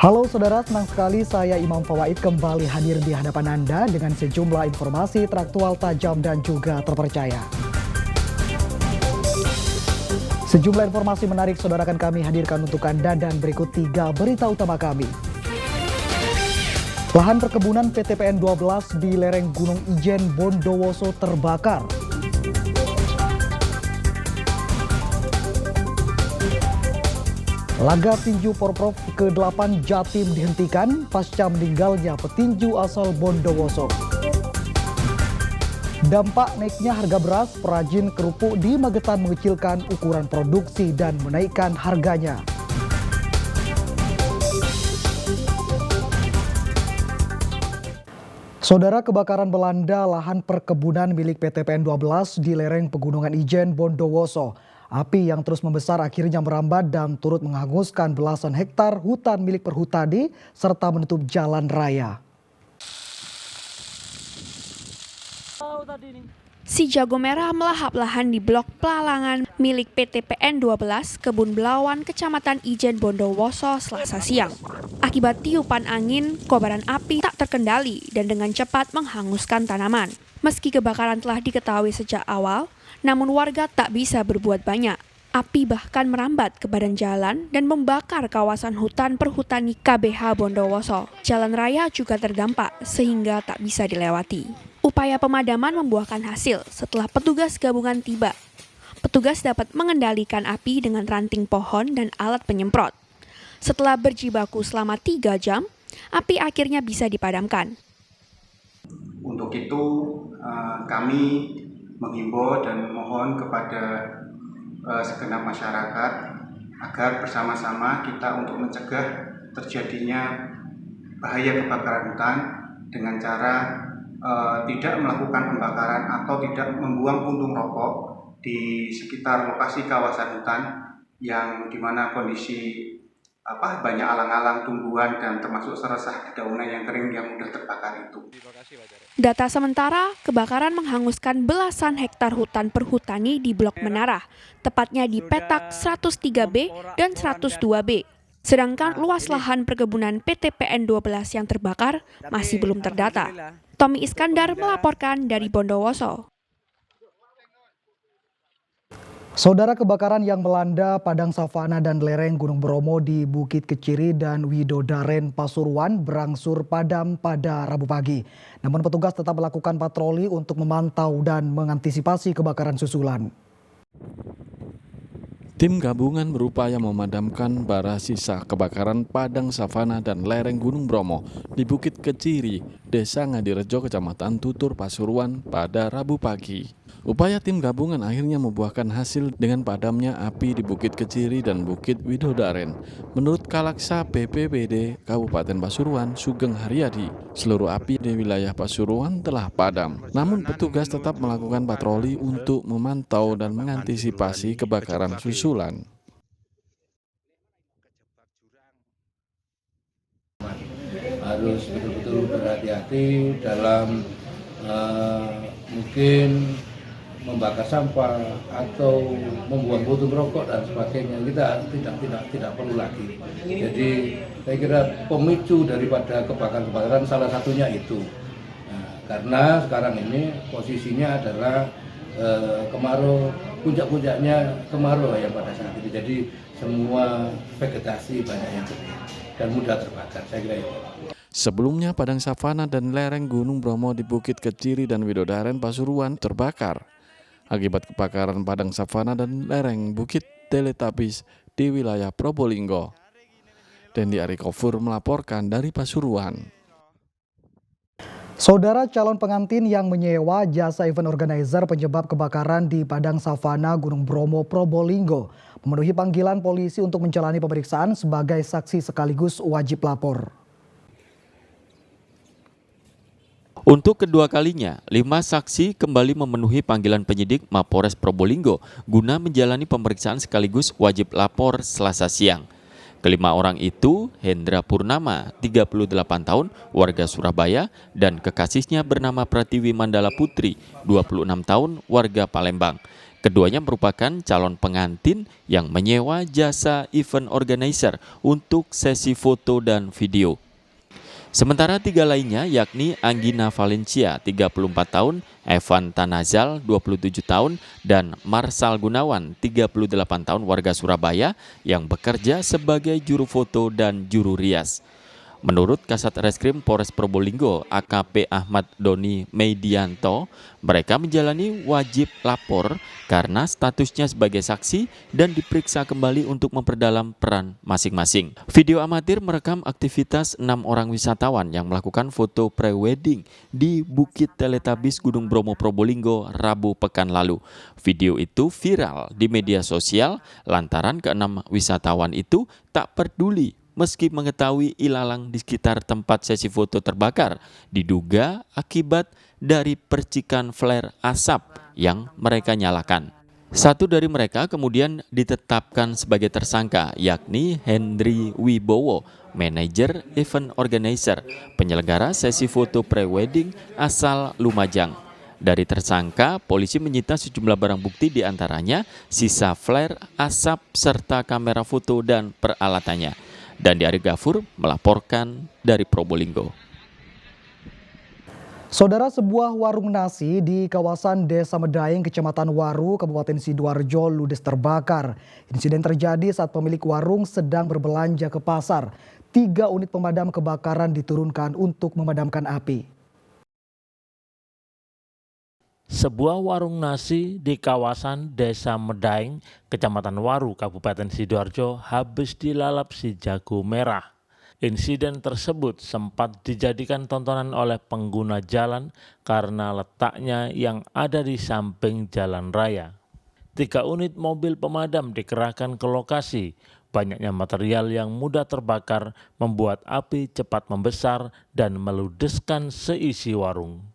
Halo saudara, senang sekali saya Imam Fawaid kembali hadir di hadapan Anda dengan sejumlah informasi teraktual, tajam, dan juga terpercaya. Sejumlah informasi menarik saudara akan kami hadirkan untuk Anda dan berikut 3 berita utama kami. Lahan perkebunan PT PN 12 di lereng Gunung Ijen, Bondowoso terbakar. Laga tinju Porprov ke-8 Jatim dihentikan pasca meninggalnya petinju asal Bondowoso. Dampak naiknya harga beras, perajin kerupuk di Magetan mengecilkan ukuran produksi dan menaikkan harganya. Saudara, kebakaran melanda lahan perkebunan milik PT PN 12 di lereng Pegunungan Ijen, Bondowoso. Api yang terus membesar akhirnya merambat dan turut menghanguskan belasan hektar hutan milik perhutani serta menutup jalan raya. Si jago merah melahap lahan di blok pelalangan milik PT PN 12 Kebun Belawan, Kecamatan Ijen, Bondowoso, Selasa siang. Akibat tiupan angin, kobaran api tak terkendali dan dengan cepat menghanguskan tanaman. Meski kebakaran telah diketahui sejak awal, namun warga tak bisa berbuat banyak. Api bahkan merambat ke badan jalan dan membakar kawasan hutan perhutani KBH Bondowoso. Jalan raya juga terdampak sehingga tak bisa dilewati. Upaya pemadaman membuahkan hasil setelah petugas gabungan tiba. Petugas dapat mengendalikan api dengan ranting pohon dan alat penyemprot. Setelah berjibaku selama 3 jam, api akhirnya bisa dipadamkan. Untuk itu kami menghimbau dan mohon kepada segenap masyarakat agar bersama-sama kita untuk mencegah terjadinya bahaya kebakaran hutan dengan cara tidak melakukan pembakaran atau tidak membuang puntung rokok di sekitar lokasi kawasan hutan yang dimana kondisi banyak alang-alang tumbuhan dan termasuk seresah dedaunan yang kering yang mudah terbakar itu. Data sementara, kebakaran menghanguskan belasan hektar hutan perhutani di Blok Menara, tepatnya di petak 103B dan 102B. Sedangkan luas lahan perkebunan PT PN 12 yang terbakar masih belum terdata. Tommy Iskandar melaporkan dari Bondowoso. Saudara, kebakaran yang melanda padang savana dan lereng Gunung Bromo di Bukit Keciri dan Widodaren, Pasuruan berangsur padam pada Rabu pagi. Namun petugas tetap melakukan patroli untuk memantau dan mengantisipasi kebakaran susulan. Tim gabungan berupaya memadamkan bara sisa kebakaran padang savana dan lereng Gunung Bromo di Bukit Keciri, Desa Ngadirejo, Kecamatan Tutur, Pasuruan pada Rabu pagi. Upaya tim gabungan akhirnya membuahkan hasil dengan padamnya api di Bukit Keciri dan Bukit Widodaren. Menurut Kalaksa BPBD Kabupaten Pasuruan, Sugeng Haryadi, seluruh api di wilayah Pasuruan telah padam. Namun petugas tetap melakukan patroli untuk memantau dan mengantisipasi kebakaran susulan. Harus betul-betul berhati-hati dalam mungkin membakar sampah atau membuang puntung rokok dan sebagainya. Kita tidak perlu lagi. Jadi saya kira pemicu daripada kebakaran salah satunya itu. Nah, karena sekarang ini posisinya adalah kemarau, puncak-puncaknya kemarau yang pada saat ini. Jadi semua vegetasi banyak yang kering dan mudah terbakar. Saya kira itu. Sebelumnya padang savana dan lereng Gunung Bromo di Bukit Keciri dan Widodaren, Pasuruan terbakar. Akibat kebakaran padang savana dan lereng Bukit Teletabis di wilayah Probolinggo. Dendi Arikofur melaporkan dari Pasuruan. Saudara, calon pengantin yang menyewa jasa event organizer penyebab kebakaran di padang savana Gunung Bromo, Probolinggo memenuhi panggilan polisi untuk menjalani pemeriksaan sebagai saksi sekaligus wajib lapor. Untuk kedua kalinya, 5 saksi kembali memenuhi panggilan penyidik Mapores Probolinggo guna menjalani pemeriksaan sekaligus wajib lapor Selasa siang. Kelima orang itu, Hendra Purnama, 38 tahun, warga Surabaya, dan kekasihnya bernama Pratiwi Mandala Putri, 26 tahun, warga Palembang. Keduanya merupakan calon pengantin yang menyewa jasa event organizer untuk sesi foto dan video. Sementara 3 lainnya yakni Anggina Valencia 34 tahun, Evan Tanazal 27 tahun, dan Marsal Gunawan 38 tahun warga Surabaya yang bekerja sebagai juru foto dan juru rias. Menurut Kasat Reskrim Polres Probolinggo AKP Ahmad Doni Medianto, mereka menjalani wajib lapor karena statusnya sebagai saksi dan diperiksa kembali untuk memperdalam peran masing-masing. Video amatir merekam aktivitas 6 orang wisatawan yang melakukan foto pre-wedding di Bukit Teletabis Gunung Bromo Probolinggo Rabu pekan lalu. Video itu viral di media sosial lantaran ke-6 wisatawan itu tak peduli meski mengetahui ilalang di sekitar tempat sesi foto terbakar diduga akibat dari percikan flare asap yang mereka nyalakan. Satu dari mereka kemudian ditetapkan sebagai tersangka, yakni Hendri Wibowo, manajer event organizer, penyelenggara sesi foto pre-wedding asal Lumajang. Dari tersangka, polisi menyita sejumlah barang bukti diantaranya sisa flare, asap, serta kamera foto dan peralatannya. Dan Ari Gafur melaporkan dari Probolinggo. Saudara, sebuah warung nasi di kawasan Desa Medaeng, Kecamatan Waru, Kabupaten Sidoarjo, ludes terbakar. Insiden terjadi saat pemilik warung sedang berbelanja ke pasar. 3 unit pemadam kebakaran diturunkan untuk memadamkan api. Sebuah warung nasi di kawasan Desa Medaeng, Kecamatan Waru, Kabupaten Sidoarjo habis dilalap si jago merah. Insiden tersebut sempat dijadikan tontonan oleh pengguna jalan karena letaknya yang ada di samping jalan raya. 3 unit mobil pemadam dikerahkan ke lokasi. Banyaknya material yang mudah terbakar membuat api cepat membesar dan meludeskan seisi warung.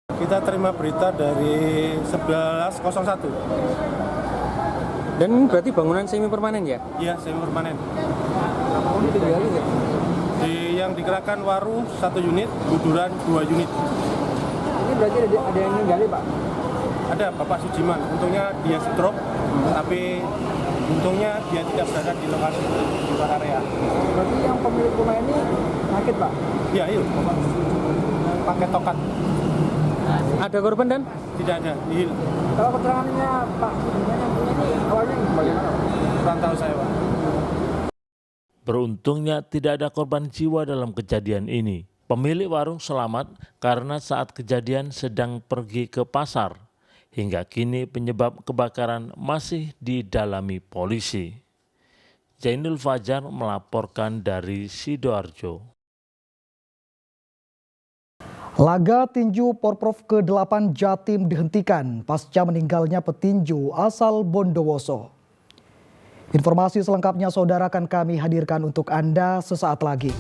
Kita terima berita dari 11.01. Dan ini berarti bangunan semi permanen ya? Iya, semi permanen. Ini digali nggak? Yang dikerahkan Waru 1 unit, Buduran 2 unit. Ini berarti ada yang menggali, Pak? Ada Bapak Sujiman, untungnya dia stroke, tapi untungnya dia tidak berada di lokasi di luar area. Berarti yang pemilik rumah ini sakit, Pak? Iya, yuk. Pakai tokat. Ada korban dan? Tidak ada, nihil. Kalau keterangannya Pak Sujiman yang punya ini awalnya bagaimana? Kurang tahu saya, Pak. Beruntungnya tidak ada korban jiwa dalam kejadian ini. Pemilik warung selamat karena saat kejadian sedang pergi ke pasar. Hingga kini penyebab kebakaran masih didalami polisi. Zainul Fajar melaporkan dari Sidoarjo. Laga tinju Porprov ke-8 Jatim dihentikan pasca meninggalnya petinju asal Bondowoso. Informasi selengkapnya saudara akan kami hadirkan untuk Anda sesaat lagi.